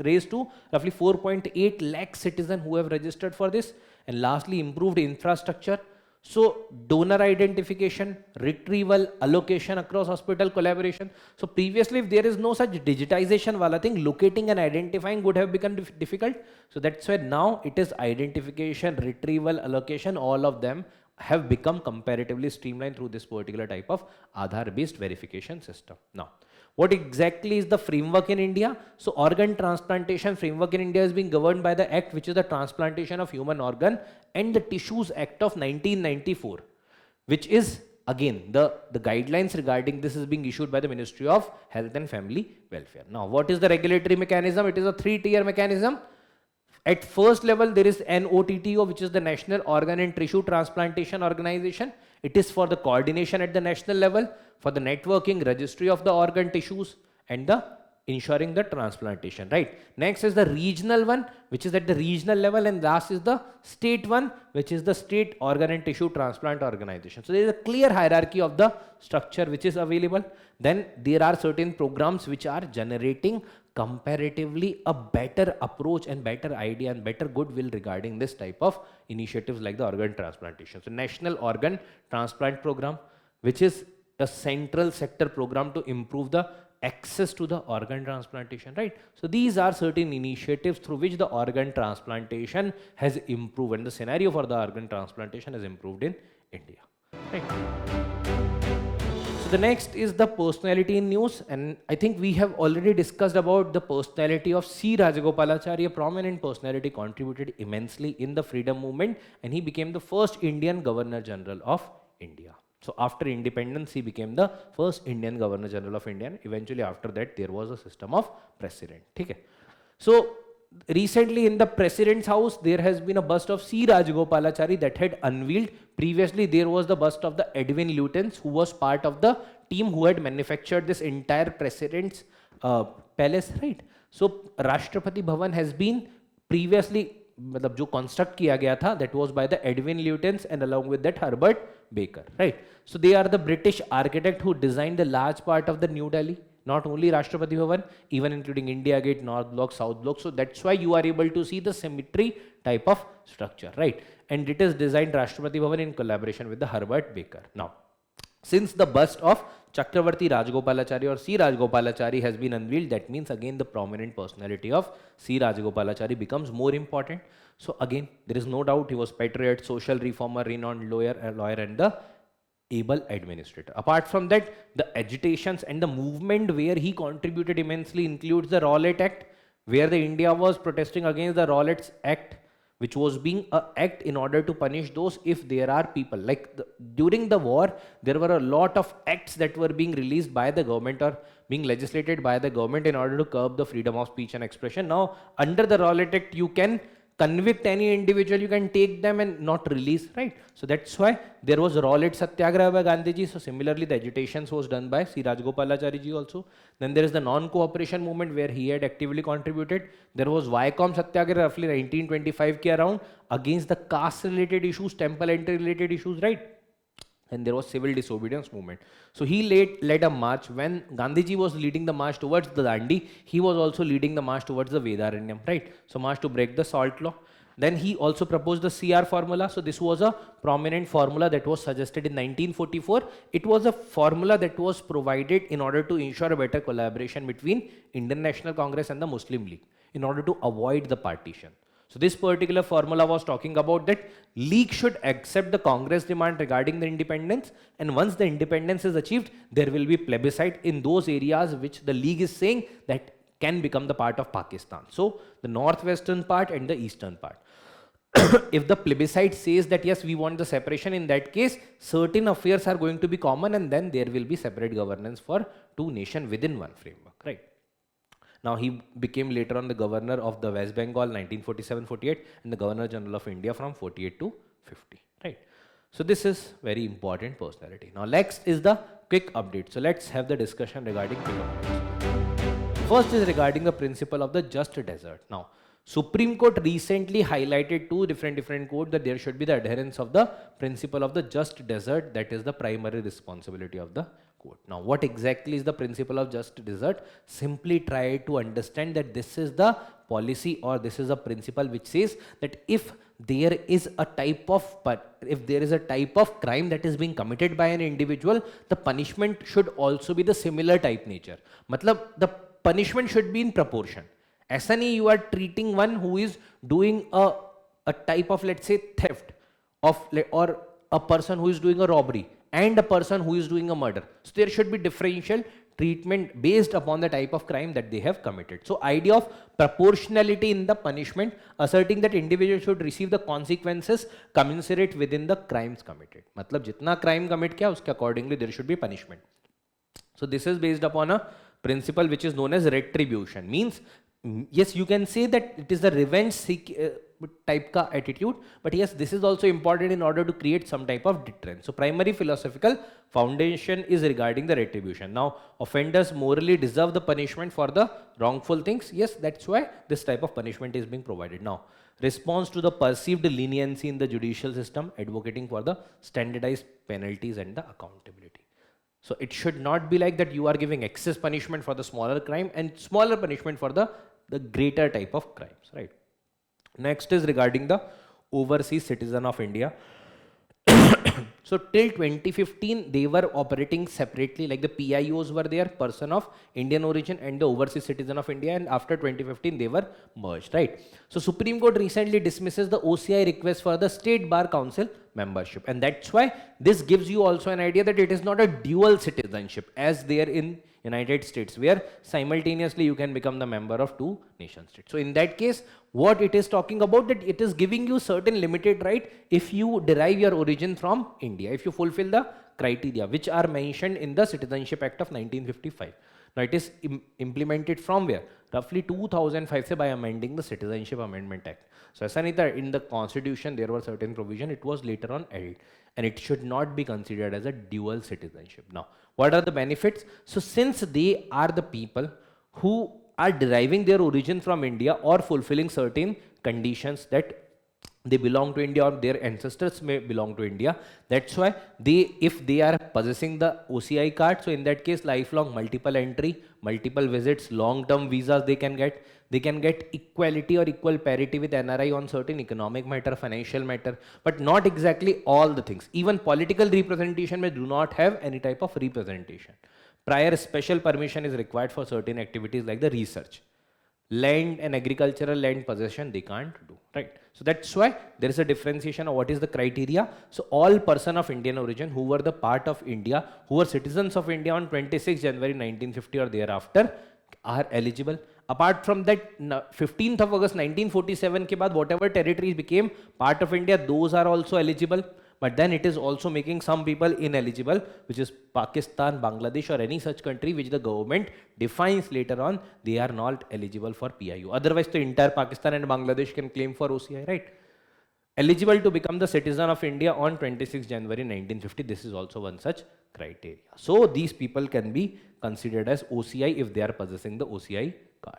Speaker 1: raised to roughly 4.8 lakh citizens who have registered for this. And lastly, improved infrastructure. So donor identification, retrieval, allocation across hospital, collaboration. So previously, if there is no such digitization wala thing, locating and identifying would have become difficult. So that's why now it is identification, retrieval, allocation, all of them have become comparatively streamlined through this particular type of Aadhaar based verification system. Now, what exactly is the framework in India? So organ transplantation framework in India is being governed by the Act, which is the Transplantation of Human Organ and the Tissues Act of 1994, which is again the guidelines regarding this is being issued by the Ministry of Health and Family Welfare. Now, what is the regulatory mechanism? It is a 3-tier mechanism. At first level, there is NOTTO, which is the National Organ and Tissue Transplantation Organization. It is for the coordination at the national level, for the networking, registry of the organ tissues, and the ensuring the transplantation, right? Next is the regional one, which is at the regional level, and last is the state one, which is the State Organ and Tissue Transplant Organization. So there is a clear hierarchy of the structure which is available. Then there are certain programs which are generating comparatively a better approach and better idea and better goodwill regarding this type of initiatives like the organ transplantation. So National Organ Transplant Program, which is a central sector program to improve the access to the organ transplantation, right? So these are certain initiatives through which the organ transplantation has improved and the scenario for the organ transplantation has improved in India, right? So the next is the personality in news, and I think we have already discussed about the personality of C. Rajagopalachari, a prominent personality, contributed immensely in the freedom movement, and he became the first Indian Governor General of India. So after independence, he became the first Indian Governor General of India. And eventually after that, there was a system of president. Okay. So recently in the president's house, there has been a bust of C. Rajagopalachari that had unveiled. Previously, there was the bust of the Edwin Lutyens, who was part of the team who had manufactured this entire president's palace, right? So Rashtrapati Bhavan has been previously, मतलब जो construct किया गया था, that was by the Edwin Lutyens and along with that Herbert Baker, right? So they are the British architect who designed the large part of the New Delhi, not only Rashtrapati Bhavan, even including India Gate, North Block, South Block. So that's why you are able to see the symmetry type of structure, right? And it is designed Rashtrapati Bhavan in collaboration with the Herbert Baker. Now, Since the bust of Chakravarti Rajagopalachari or C. Rajagopalachari has been unveiled, that means again the prominent personality of C. Rajagopalachari becomes more important. So again, there is no doubt he was patriot, social reformer, renowned lawyer and the able administrator. Apart from that, the agitations and the movement where he contributed immensely includes the Rowlatt Act, where the India was protesting against the Rowlatt Act, which was being an act in order to punish those if there are people. Like during the war, there were a lot of acts that were being released by the government or being legislated by the government in order to curb the freedom of speech and expression. Now, under the Rowlatt Act, you can convict any individual, you can take them and not release, right? So that's why there was Rowlatt Satyagraha by Gandhiji. So similarly, the agitations was done by C. Rajagopalachari ji also. Then there is the non-cooperation movement where he had actively contributed. There was Vycom Satyagraha roughly 1925 ke around against the caste related issues, temple entry related issues, right? And there was civil disobedience movement. So he led a march. When Gandhiji was leading the march towards the Dandi, he was also leading the march towards the Vedaranyam, right? So march to break the salt law. Then he also proposed the CR formula. So this was a prominent formula that was suggested in 1944. It was a formula that was provided in order to ensure a better collaboration between Indian National Congress and the Muslim League in order to avoid the partition. So this particular formula was talking about that League should accept the Congress demand regarding the independence, and once the independence is achieved, there will be plebiscite in those areas which the League is saying that can become the part of Pakistan. So the northwestern part and the eastern part. If the plebiscite says that yes, we want the separation, in that case, certain affairs are going to be common and then there will be separate governance for two nations within one framework, right? Now he became later on the governor of the West Bengal 1947-48 and the Governor General of India from 48 to 50, right? So this is very important personality. Now next is the quick update. So let's have the discussion regarding quick updates. First is regarding the principle of the just desert. Now Supreme Court recently highlighted two different courts that there should be the adherence of the principle of the just desert, that is the primary responsibility of the court. Now what exactly is the principle of just desert? Simply try to understand that this is the policy or this is a principle which says that if there is a type of crime that is being committed by an individual, the punishment should also be the similar type nature. Matlab the punishment should be in proportion. ऐसा नहीं you are treating one who is doing a type of, let's say, theft of, or a person who is doing a robbery and a person who is doing a murder. So there should be differential treatment based upon the type of crime that they have committed. So idea of proportionality in the punishment, asserting that individual should receive the consequences commensurate within the crimes committed. मतलब जितना crime commit किया उसके accordingly there should be punishment. So this is based upon a principle which is known as retribution. Means yes, you can say that it is the revenge type ka attitude, but yes, this is also important in order to create some type of deterrence. So primary philosophical foundation is regarding the retribution. Now offenders morally deserve the punishment for the wrongful things. Yes, that's why this type of punishment is being provided. Now response to the perceived leniency in the judicial system, advocating for the standardized penalties and the accountability. So it should not be like that you are giving excess punishment for the smaller crime and smaller punishment for the greater type of crimes, right? Next is regarding the overseas citizen of India. So till 2015, they were operating separately, like the PIOs were there, person of Indian origin and the overseas citizen of India, and after 2015, they were merged, right? So Supreme Court recently dismisses the OCI request for the State Bar Council membership, and that's why this gives you also an idea that it is not a dual citizenship as there in United States, where simultaneously you can become the member of two nation states. So in that case, what it is talking about, that it is giving you certain limited right if you derive your origin from India, if you fulfill the criteria which are mentioned in the Citizenship Act of 1955. Now it is implemented from where? Roughly 2005 se by amending the Citizenship Amendment Act. So aisa nahi tha, in the constitution there were certain provision, it was later on added, and it should not be considered as a dual citizenship. Now what are the benefits? So since they are the people who are deriving their origin from India or fulfilling certain conditions that they belong to India or their ancestors may belong to India. That's why if they are possessing the OCI card, so in that case, lifelong multiple entry, multiple visits, long-term visas they can get. They can get equality or equal parity with NRI on certain economic matter, financial matter, but not exactly all the things. Even political representation may do not have any type of representation. Prior special permission is required for certain activities like the research. Land and agricultural land possession they can't do, right? So that's why there is a differentiation of what is the criteria. So all person of Indian origin who were the part of India, who were citizens of India on 26 January 1950 or thereafter are eligible. Apart from that, 15th of August 1947 ke baad, whatever territories became part of India, those are also eligible. But then it is also making some people ineligible, which is Pakistan, Bangladesh or any such country which the government defines later on, they are not eligible for PIU. Otherwise, the entire Pakistan and Bangladesh can claim for OCI, right? Eligible to become the citizen of India on 26 January 1950. This is also one such criteria. So these people can be considered as OCI if they are possessing the OCI card.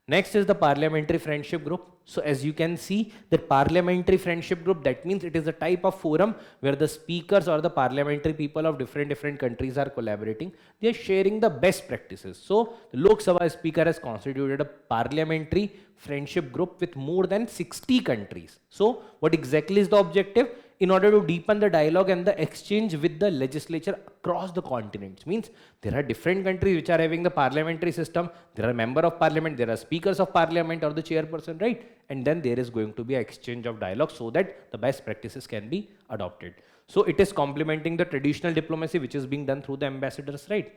Speaker 1: Next is the parliamentary friendship group. So as you can see, the parliamentary friendship group, that means it is a type of forum where the speakers or the parliamentary people of different countries are collaborating. They are sharing the best practices. So the Lok Sabha speaker has constituted a parliamentary friendship group with more than 60 countries. So what exactly is the objective? In order to deepen the dialogue and the exchange with the legislature across the continents. Means there are different countries which are having the parliamentary system, there are member of parliament, there are speakers of parliament or the chairperson, right? And then there is going to be an exchange of dialogue so that the best practices can be adopted. So it is complementing the traditional diplomacy which is being done through the ambassadors, right?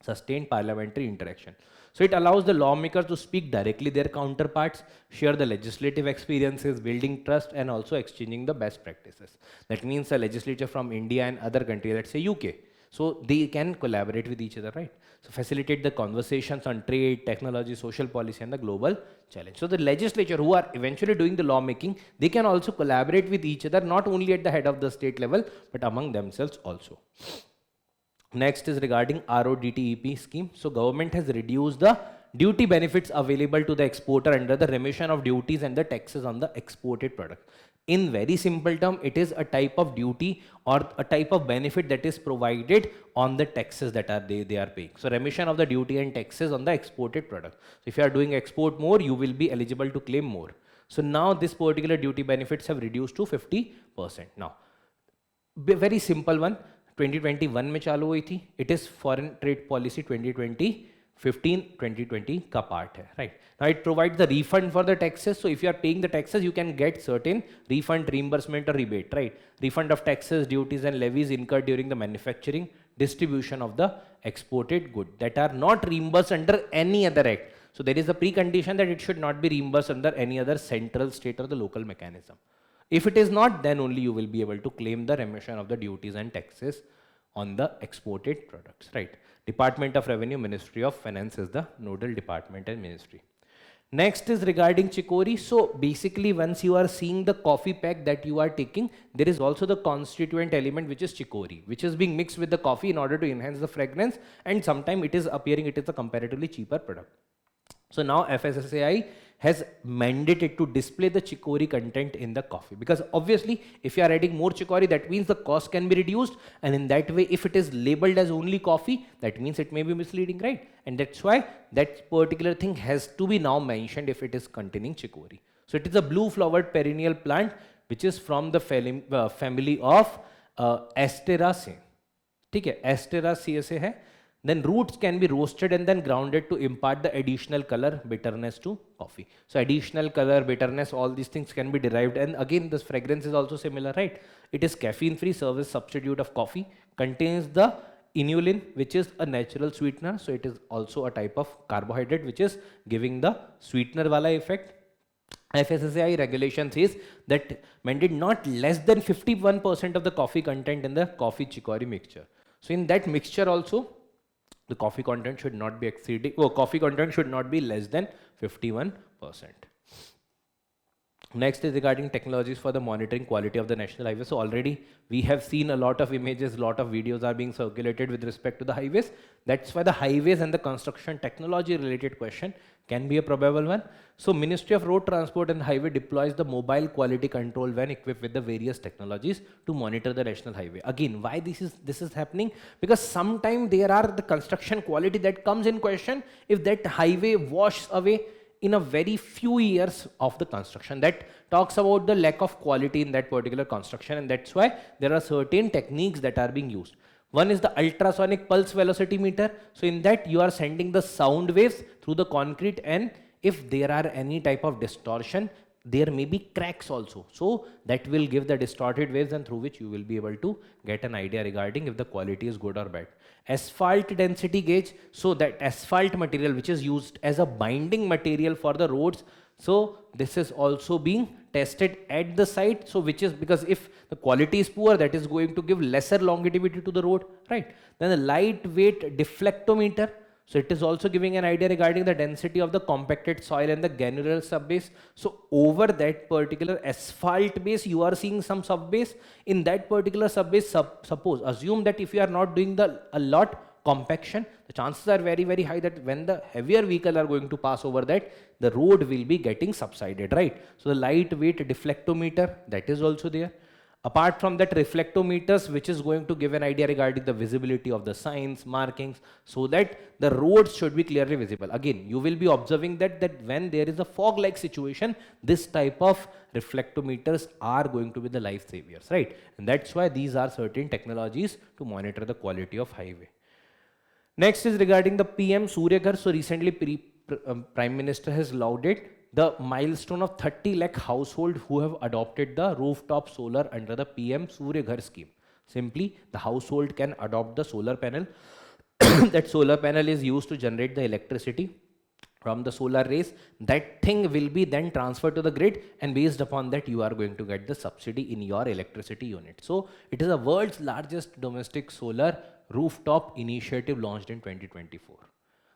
Speaker 1: Sustained parliamentary interaction. So it allows the lawmakers to speak directly their counterparts, share the legislative experiences, building trust and also exchanging the best practices. That means a legislature from India and other countries, let's say UK. So they can collaborate with each other, right? So facilitate the conversations on trade, technology, social policy and the global challenge. So the legislature who are eventually doing the lawmaking, they can also collaborate with each other, not only at the head of the state level, but among themselves also. Next is regarding RODTEP scheme. So government has reduced the duty benefits available to the exporter under the remission of duties and the taxes on the exported product. In very simple term, it is a type of duty or a type of benefit that is provided on the taxes that are they are paying. So remission of the duty and taxes on the exported product. So if you are doing export more, you will be eligible to claim more. So now this particular duty benefits have reduced to 50%. Now, very simple one. 2021 में चालू हुई थी. It is foreign trade policy 2015 का part है, right? Now it provides the refund for the taxes. So if you are paying the taxes, you can get certain refund, reimbursement or rebate, right? Refund of taxes, duties and levies incurred during the manufacturing, distribution of the exported good that are not reimbursed under any other act. So there is a precondition that it should not be reimbursed under any other central, state or the local mechanism. If it is not, then only you will be able to claim the remission of the duties and taxes on the exported products, right? Department of Revenue, Ministry of Finance is the nodal department and ministry. Next is regarding chicory. So basically once you are seeing the coffee pack that you are taking, there is also the constituent element which is chicory, which is being mixed with the coffee in order to enhance the fragrance, and sometimes it is appearing it is a comparatively cheaper product. So now FSSAI has mandated to display the chicory content in the coffee, because obviously if you are adding more chicory, that means the cost can be reduced, and in that way if it is labeled as only coffee, that means it may be misleading, right? And that's why that particular thing has to be now mentioned if it is containing chicory. So it is a blue flowered perennial plant which is from the family of Asteraceae. ठीक है, Asteraceae से है. Then roots can be roasted and then grounded to impart the additional color, bitterness to coffee. So additional color, bitterness, all these things can be derived. And again, this fragrance is also similar, right? It is caffeine-free service substitute of coffee, contains the inulin, which is a natural sweetener. So it is also a type of carbohydrate, which is giving the sweetener wala effect. FSSAI regulation says that mandate not less than 51% of the coffee content in the coffee chicory mixture. So in that mixture also, the coffee content should not be exceeding, coffee content should not be less than 51%. Next is regarding technologies for the monitoring quality of the national highways. So already we have seen a lot of images, lot of videos are being circulated with respect to the highways. That's why the highways and the construction technology related question can be a probable one. So Ministry of Road Transport and Highway deploys the mobile quality control van equipped with the various technologies to monitor the national highway. Again, why this is happening? Because sometimes there are the construction quality that comes in question if that highway washes away in a very few years of the construction. That talks about the lack of quality in that particular construction, and that's why there are certain techniques that are being used. One is the ultrasonic pulse velocity meter. So in that you are sending the sound waves through the concrete, and if there are any type of distortion, there may be cracks also. So that will give the distorted waves, and through which you will be able to get an idea regarding if the quality is good or bad. Asphalt density gauge, so that asphalt material which is used as a binding material for the roads, so this is also being tested at the site. So which is, because if the quality is poor, that is going to give lesser longevity to the road, right? Then the lightweight deflectometer, so it is also giving an idea regarding the density of the compacted soil and the granular subbase. So over that particular asphalt base, you are seeing some subbase. In that particular subbase, suppose, assume that if you are not doing a lot compaction, the chances are very, very high that when the heavier vehicle are going to pass over that, the road will be getting subsided, right? So the lightweight deflectometer, that is also there. Apart from that, reflectometers, which is going to give an idea regarding the visibility of the signs, markings, so that the roads should be clearly visible. Again, you will be observing that when there is a fog-like situation, this type of reflectometers are going to be the life saviors, right? And that's why these are certain technologies to monitor the quality of highway. Next is regarding the PM Surya Ghar. So recently, Prime Minister has lauded the milestone of 30 lakh household who have adopted the rooftop solar under the PM Surya Ghar scheme. Simply, the household can adopt the solar panel. That solar panel is used to generate the electricity from the solar rays. That thing will be then transferred to the grid, and based upon that you are going to get the subsidy in your electricity unit. So it is the world's largest domestic solar rooftop initiative launched in 2024.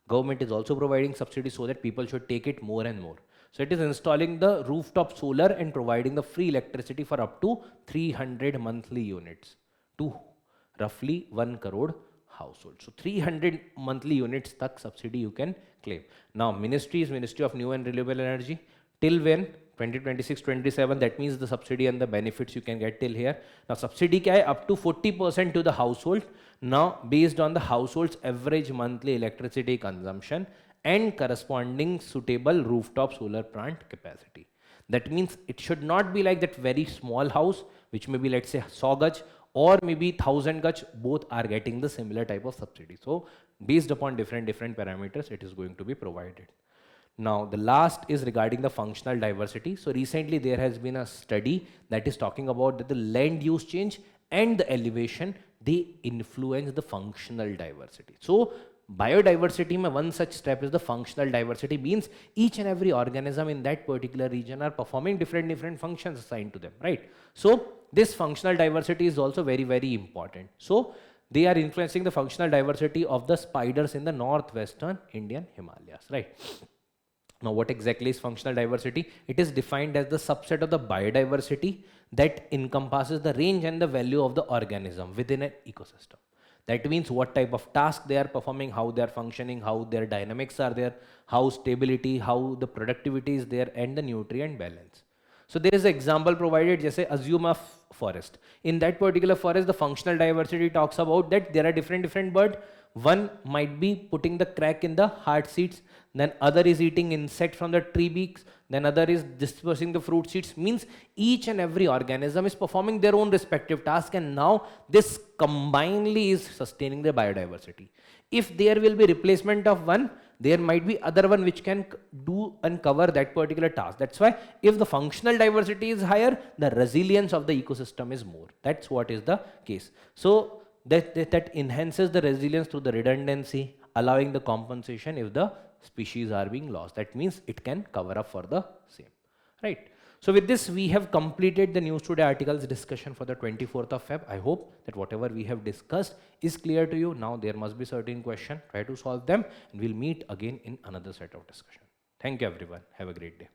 Speaker 1: Government is also providing subsidy so that people should take it more and more. So it is installing the rooftop solar and providing the free electricity for up to 300 monthly units to roughly 1 crore households. So 300 monthly units tak subsidy you can claim. Now Ministry is Ministry of New and Renewable Energy. Till when? 2026-27, that means the subsidy and the benefits you can get till here. Now subsidy kya hai? Up to 40% to the household. Now based on the household's average monthly electricity consumption and corresponding suitable rooftop solar plant capacity. That means it should not be like that very small house, which may be, let's say, 100 gaj or maybe 1000 gaj, both are getting the similar type of subsidy. So based upon different parameters, it is going to be provided. Now the last is regarding the functional diversity. So recently there has been a study that is talking about that the land use change and the elevation, they influence the functional diversity. So biodiversity mein one such step is the functional diversity, means each and every organism in that particular region are performing different functions assigned to them, right? So this functional diversity is also very, very important. So they are influencing the functional diversity of the spiders in the northwestern Indian Himalayas, right? Now what exactly is functional diversity? It is defined as the subset of the biodiversity that encompasses the range and the value of the organism within an ecosystem. That means what type of task they are performing, how they are functioning, how their dynamics are there, how stability, how the productivity is there, and the nutrient balance. So there is an example provided, just say assume a forest. In that particular forest, the functional diversity talks about that there are different birds. One might be putting the crack in the hard seeds, then other is eating insect from the tree beaks, then other is dispersing the fruit seeds. Means each and every organism is performing their own respective task, and now this combinedly is sustaining the biodiversity. If there will be replacement of one, there might be other one which can do and cover that particular task. That's why if the functional diversity is higher, the resilience of the ecosystem is more. That's what is the case. So that enhances the resilience through the redundancy, allowing the compensation if the species are being lost. That means it can cover up for the same, right? So with this, we have completed the News Today articles discussion for the 24th of Feb. I hope that whatever we have discussed is clear to you. Now there must be certain questions. Try to solve them, and we'll meet again in another set of discussion. Thank you everyone. Have a great day.